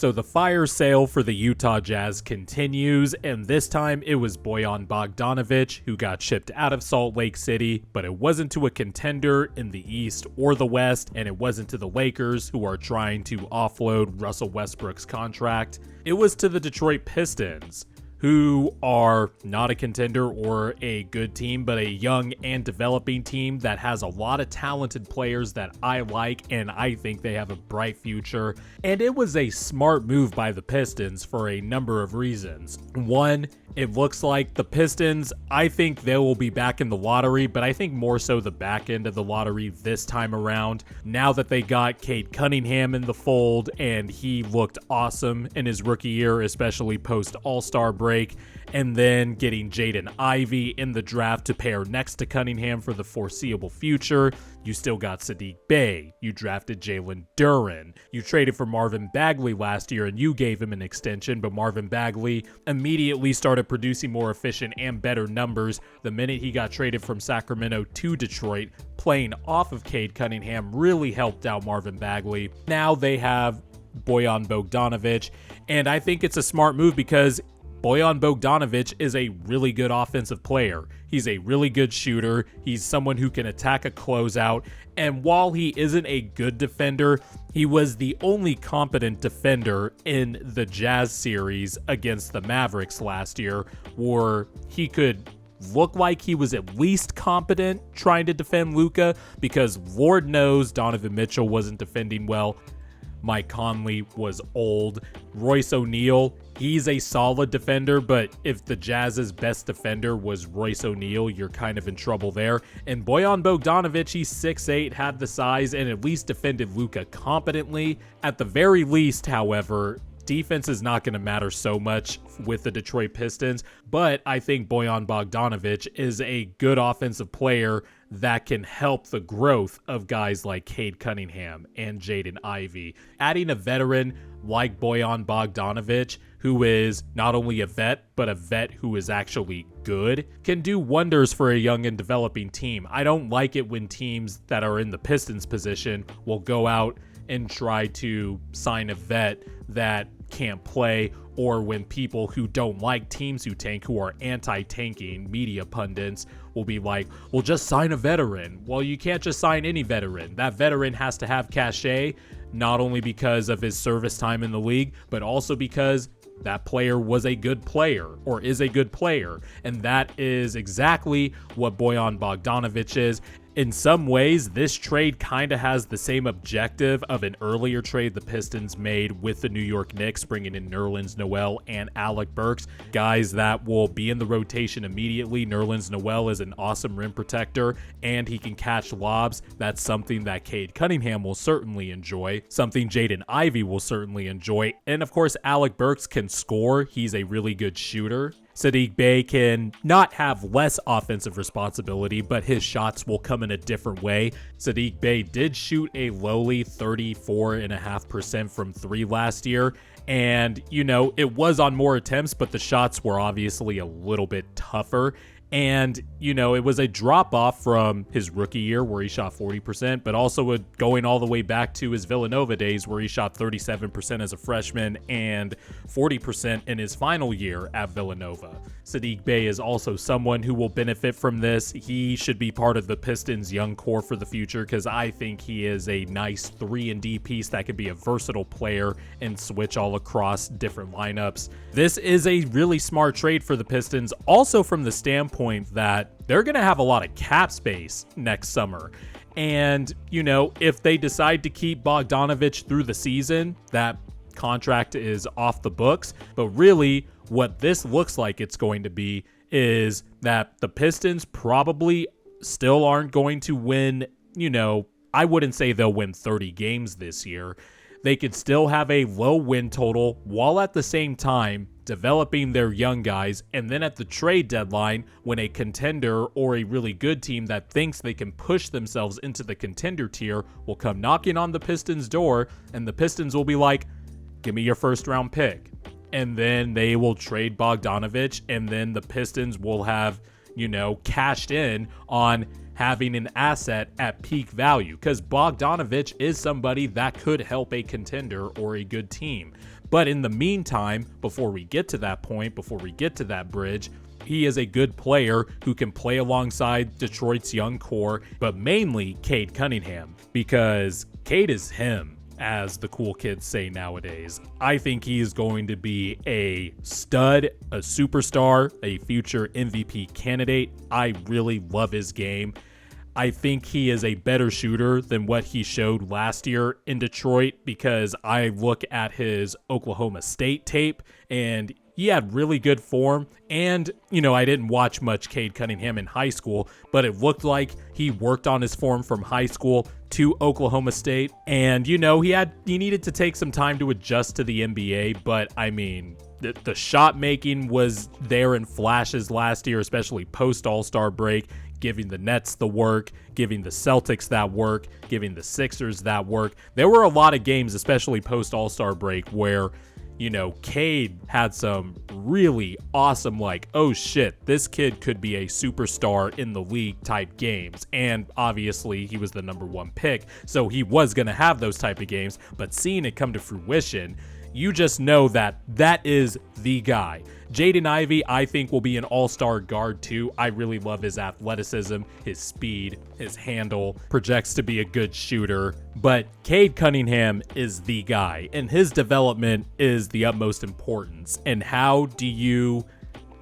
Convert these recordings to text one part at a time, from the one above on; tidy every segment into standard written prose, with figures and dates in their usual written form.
So the fire sale for the Utah Jazz continues, and this time it was Bojan Bogdanovic who got shipped out of Salt Lake City, but it wasn't to a contender in the East or the West, and it wasn't to the Lakers, who are trying to offload Russell Westbrook's contract. It was to the Detroit Pistons, who are not a contender or a good team, but a young and developing team that has a lot of talented players that I like, and I think they have a bright future. And it was a smart move by the Pistons for a number of reasons. One, it looks like the Pistons, I think they will be back in the lottery, but I think more so the back end of the lottery this time around. Now that they got Cade Cunningham in the fold, and he looked awesome in his rookie year, especially post All-Star break, and then getting Jaden Ivy in the draft to pair next to Cunningham for the foreseeable future. You still got Saddiq Bey. You drafted Jalen Duren. You traded for Marvin Bagley last year and you gave him an extension, but Marvin Bagley immediately started producing more efficient and better numbers the minute he got traded from Sacramento to Detroit. Playing off of Cade Cunningham really helped out Marvin Bagley. Now they have Bojan Bogdanovic, and I think it's a smart move because Bojan Bogdanovic is a really good offensive player. He's a really good shooter. He's someone who can attack a closeout. And while he isn't a good defender, he was the only competent defender in the Jazz series against the Mavericks last year, where he could look like he was at least competent trying to defend Luka, because Lord knows Donovan Mitchell wasn't defending well. Mike Conley was old. Royce O'Neal, he's a solid defender, but if the Jazz's best defender was Royce O'Neal, you're kind of in trouble there. And Bojan Bogdanovic, he's 6'8", had the size, and at least defended Luka competently. At the very least, however, defense is not going to matter so much with the Detroit Pistons, but I think Bojan Bogdanovic is a good offensive player that can help the growth of guys like Kade Cunningham and Jaden Ivy. Adding a veteran like Bojan Bogdanovic, who is not only a vet, but a vet who is actually good, can do wonders for a young and developing team. I don't like it when teams that are in the Pistons position will go out and try to sign a vet that can't play, or when people who don't like teams who tank, who are anti-tanking media pundits, will be like, well, just sign a veteran. Well, you can't just sign any veteran. That veteran has to have cachet, not only because of his service time in the league, but also because that player was a good player or is a good player. And that is exactly what Bojan Bogdanovic is. In some ways, this trade kind of has the same objective of an earlier trade the Pistons made with the New York Knicks, bringing in Nerlens Noel and Alec Burks, guys that will be in the rotation immediately. Nerlens Noel is an awesome rim protector, and he can catch lobs. That's something that Cade Cunningham will certainly enjoy, something Jaden Ivy will certainly enjoy, and of course, Alec Burks can score. He's a really good shooter. Saddiq Bey can not have less offensive responsibility, but his shots will come in a different way. Saddiq Bey did shoot a lowly 34.5% from three last year. And, it was on more attempts, but the shots were obviously a little bit tougher. And, it was a drop-off from his rookie year where he shot 40%, but also going all the way back to his Villanova days where he shot 37% as a freshman and 40% in his final year at Villanova. Saddiq Bey is also someone who will benefit from this. He should be part of the Pistons' young core for the future because I think he is a nice 3-and-D piece that could be a versatile player and switch all across different lineups. This is a really smart trade for the Pistons, also from the standpoint that they're going to have a lot of cap space next summer. And, if they decide to keep Bogdanovic through the season, that contract is off the books. But really, what this looks like it's going to be is that the Pistons probably still aren't going to win, I wouldn't say they'll win 30 games this year. They could still have a low win total while at the same time developing their young guys, and then at the trade deadline, when a contender or a really good team that thinks they can push themselves into the contender tier will come knocking on the Pistons' door, and the Pistons will be like, give me your first round pick. And then they will trade Bogdanovic, and then the Pistons will have, cashed in on having an asset at peak value, because Bogdanovic is somebody that could help a contender or a good team. But in the meantime, before we get to that point, before we get to that bridge, he is a good player who can play alongside Detroit's young core, but mainly Cade Cunningham, because Cade is him, as the cool kids say nowadays. I think he is going to be a stud, a superstar, a future MVP candidate. I really love his game. I think he is a better shooter than what he showed last year in Detroit, because I look at his Oklahoma State tape and he had really good form. And, I didn't watch much Cade Cunningham in high school, but it looked like he worked on his form from high school to Oklahoma State. And, he needed to take some time to adjust to the NBA, but I mean, the shot making was there in flashes last year, especially post All-Star break, giving the Nets the work, giving the Celtics that work, giving the Sixers that work. There were a lot of games, especially post All-Star break, where Cade had some really awesome, oh shit, this kid could be a superstar in the league type games. And obviously he was the number one pick, so he was going to have those type of games, but seeing it come to fruition, you just know that is the guy. Jaden Ivy, I think, will be an all-star guard too. I really love his athleticism, his speed, his handle, projects to be a good shooter. But Cade Cunningham is the guy, and his development is the utmost importance. And how do you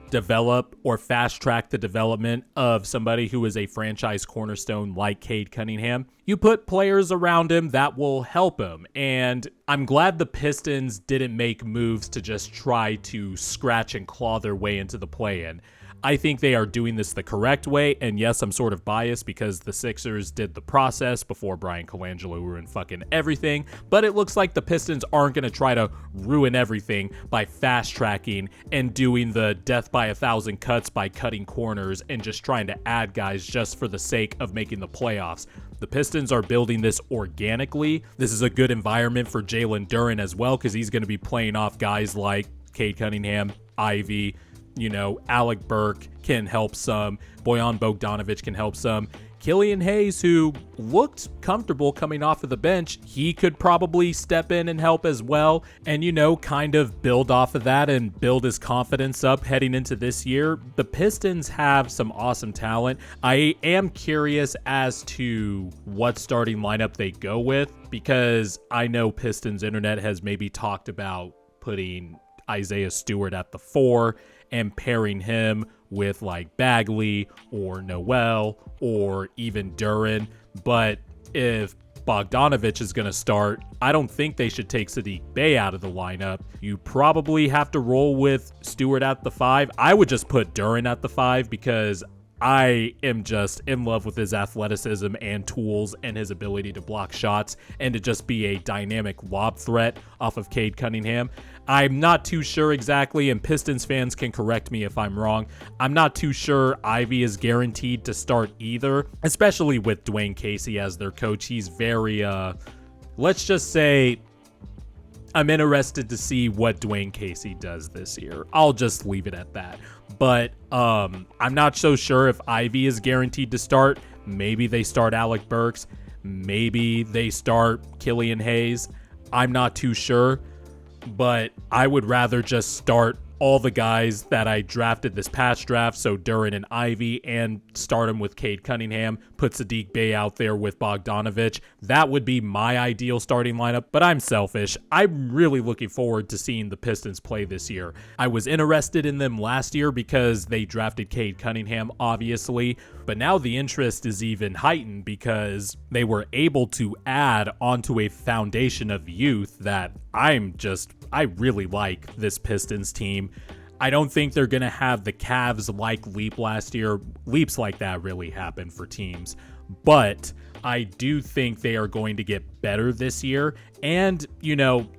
develop or fast track the development of somebody who is a franchise cornerstone like Cade Cunningham? You put players around him that will help him. And I'm glad the Pistons didn't make moves to just try to scratch and claw their way into the play-in. I think they are doing this the correct way, and yes, I'm sort of biased because the Sixers did the process before Brian Colangelo ruined fucking everything, but it looks like the Pistons aren't going to try to ruin everything by fast-tracking and doing the death by 1,000 cuts by cutting corners and just trying to add guys just for the sake of making the playoffs. The Pistons are building this organically. This is a good environment for Jalen Duren as well, because he's going to be playing off guys like Cade Cunningham, Ivey, Alec Burke can help some. Bojan Bogdanovic can help some. Killian Hayes, who looked comfortable coming off of the bench, he could probably step in and help as well. And, kind of build off of that and build his confidence up heading into this year. The Pistons have some awesome talent. I am curious as to what starting lineup they go with, because I know Pistons Internet has maybe talked about putting Isaiah Stewart at the 4 and pairing him with Bagley or Noel or even Duren. But if Bogdanovic is going to start, I don't think they should take Saddiq Bey out of the lineup. You probably have to roll with Stewart at the 5. I would just put Duren at the 5, because I am just in love with his athleticism and tools and his ability to block shots and to just be a dynamic lob threat off of Cade Cunningham. I'm not too sure exactly, and Pistons fans can correct me if I'm wrong. I'm not too sure Ivey is guaranteed to start either, especially with Duane Casey as their coach. He's very, let's just say, I'm interested to see what Duane Casey does this year. I'll just leave it at that. But I'm not so sure if Ivey is guaranteed to start. Maybe they start Alec Burks. Maybe they start Killian Hayes. I'm not too sure. But I would rather just start all the guys that I drafted this past draft, so Duren and Ivey, and start them with Cade Cunningham, put Saddiq Bey out there with Bogdanovic. That would be my ideal starting lineup, but I'm selfish. I'm really looking forward to seeing the Pistons play this year. I was interested in them last year because they drafted Cade Cunningham, obviously, but now the interest is even heightened because they were able to add onto a foundation of youth that I really like this Pistons team. I don't think they're going to have the Cavs-like leap last year. Leaps like that really happen for teams. But I do think they are going to get better this year. And,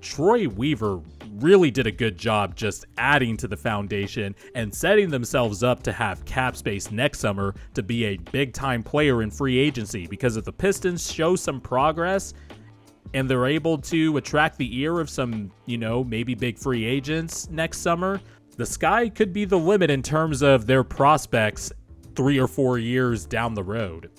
Troy Weaver really did a good job just adding to the foundation and setting themselves up to have cap space next summer to be a big-time player in free agency. Because if the Pistons show some progress and they're able to attract the ear of some, maybe big free agents next summer, the sky could be the limit in terms of their prospects 3 or 4 years down the road.